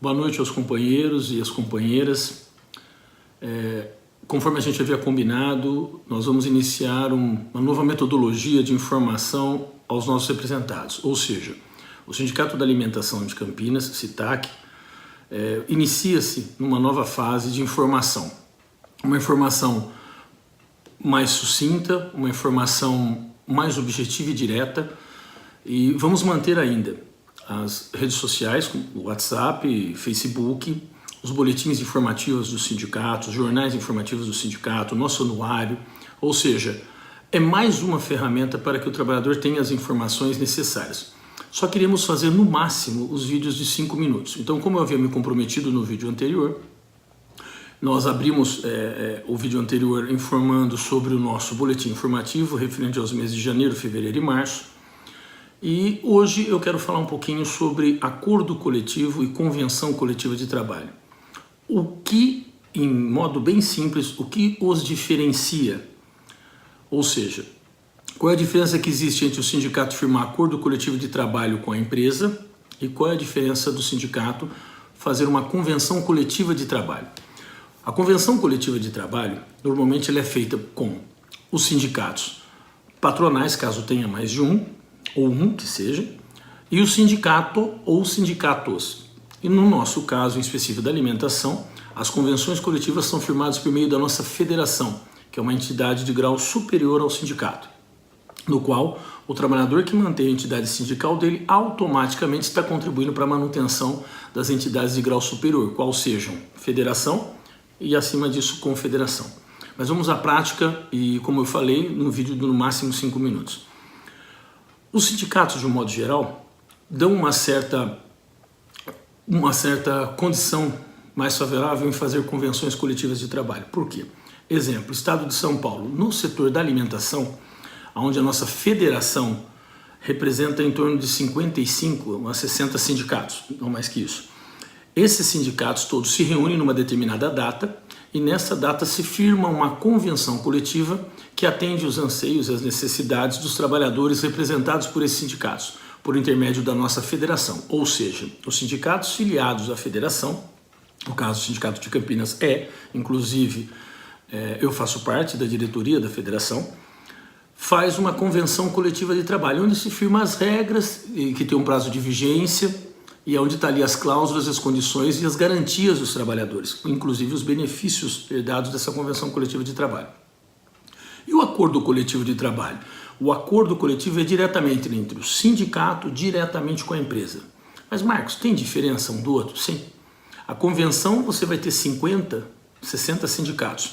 Boa noite aos companheiros e às companheiras. Conforme a gente havia combinado, nós vamos iniciar uma nova metodologia de informação aos nossos representados. Ou seja, o Sindicato da Alimentação de Campinas, SITAC, inicia-se numa nova fase de informação. Uma informação mais sucinta, uma informação mais objetiva e direta, e vamos manter ainda as redes sociais, o WhatsApp, Facebook, os boletins informativos do sindicato, os jornais informativos do sindicato, o nosso anuário, ou seja, é mais uma ferramenta para que o trabalhador tenha as informações necessárias. Só queremos fazer no máximo os vídeos de 5 minutos. Então, como eu havia me comprometido no vídeo anterior, nós abrimos o vídeo anterior informando sobre o nosso boletim informativo referente aos meses de janeiro, fevereiro e março. E hoje eu quero falar um pouquinho sobre acordo coletivo e convenção coletiva de trabalho. O que, em modo bem simples, o que os diferencia? Ou seja, qual é a diferença que existe entre o sindicato firmar acordo coletivo de trabalho com a empresa e qual é a diferença do sindicato fazer uma convenção coletiva de trabalho? A convenção coletiva de trabalho, normalmente ela é feita com os sindicatos patronais, caso tenha mais de um, ou um que seja, e o sindicato ou sindicatos. E no nosso caso em específico da alimentação, as convenções coletivas são firmadas por meio da nossa federação, que é uma entidade de grau superior ao sindicato, no qual o trabalhador que mantém a entidade sindical dele automaticamente está contribuindo para a manutenção das entidades de grau superior, qual sejam federação e acima disso confederação. Mas vamos à prática e, como eu falei, no vídeo no máximo 5 minutos. Os sindicatos, de um modo geral, dão uma certa condição mais favorável em fazer convenções coletivas de trabalho. Por quê? Exemplo, Estado de São Paulo, no setor da alimentação, onde a nossa federação representa em torno de 55 a 60 sindicatos, não mais que isso. Esses sindicatos todos se reúnem numa determinada data e nessa data se firma uma convenção coletiva que atende os anseios e as necessidades dos trabalhadores representados por esses sindicatos, por intermédio da nossa federação. Ou seja, os sindicatos filiados à federação, no caso o Sindicato de Campinas inclusive eu faço parte da diretoria da federação, faz uma convenção coletiva de trabalho, onde se firma as regras, que tem um prazo de vigência, e é onde está ali as cláusulas, as condições e as garantias dos trabalhadores, inclusive os benefícios herdados dessa convenção coletiva de trabalho. E o acordo coletivo de trabalho? O acordo coletivo é diretamente entre o sindicato, diretamente com a empresa. Mas, Marcos, tem diferença um do outro? Sim. A convenção você vai ter 50, 60 sindicatos.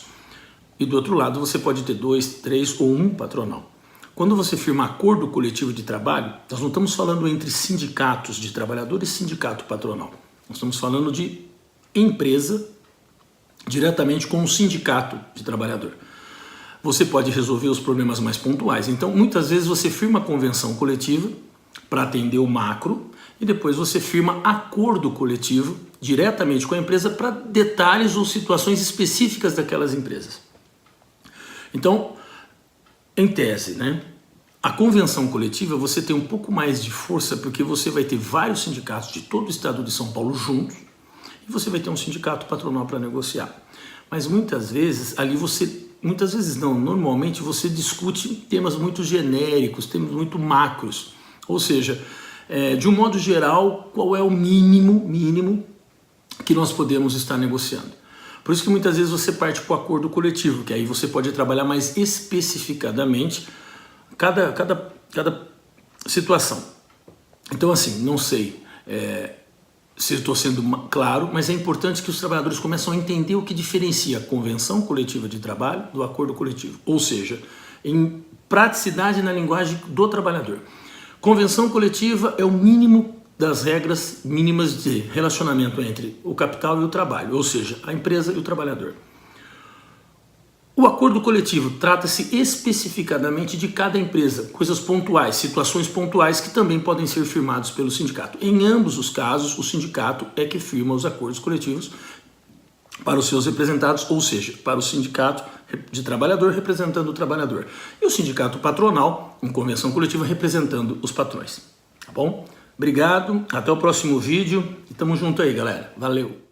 E do outro lado você pode ter 2, 3 ou 1 patronal. Quando você firma acordo coletivo de trabalho, nós não estamos falando entre sindicatos de trabalhadores e sindicato patronal. Nós estamos falando de empresa diretamente com o sindicato de trabalhador. Você pode resolver os problemas mais pontuais. Então, muitas vezes você firma a convenção coletiva para atender o macro e depois você firma acordo coletivo diretamente com a empresa para detalhes ou situações específicas daquelas empresas. Então, em tese, a convenção coletiva você tem um pouco mais de força porque você vai ter vários sindicatos de todo o estado de São Paulo juntos e você vai ter um sindicato patronal para negociar. Mas muitas vezes normalmente você discute temas muito genéricos, temas muito macros. Ou seja, de um modo geral, qual é o mínimo que nós podemos estar negociando. Por isso que muitas vezes você parte para o acordo coletivo, que aí você pode trabalhar mais especificadamente cada situação. Então, assim, não sei se estou sendo claro, mas é importante que os trabalhadores começem a entender o que diferencia a convenção coletiva de trabalho do acordo coletivo. Ou seja, em praticidade na linguagem do trabalhador. Convenção coletiva é o mínimo das regras mínimas de relacionamento entre o capital e o trabalho, ou seja, a empresa e o trabalhador. O acordo coletivo trata-se especificadamente de cada empresa, coisas pontuais, situações pontuais que também podem ser firmados pelo sindicato. Em ambos os casos, o sindicato é que firma os acordos coletivos para os seus representados, ou seja, para o sindicato de trabalhador representando o trabalhador, e o sindicato patronal, em convenção coletiva, representando os patrões. Tá bom? Obrigado, até o próximo vídeo e tamo junto aí, galera. Valeu!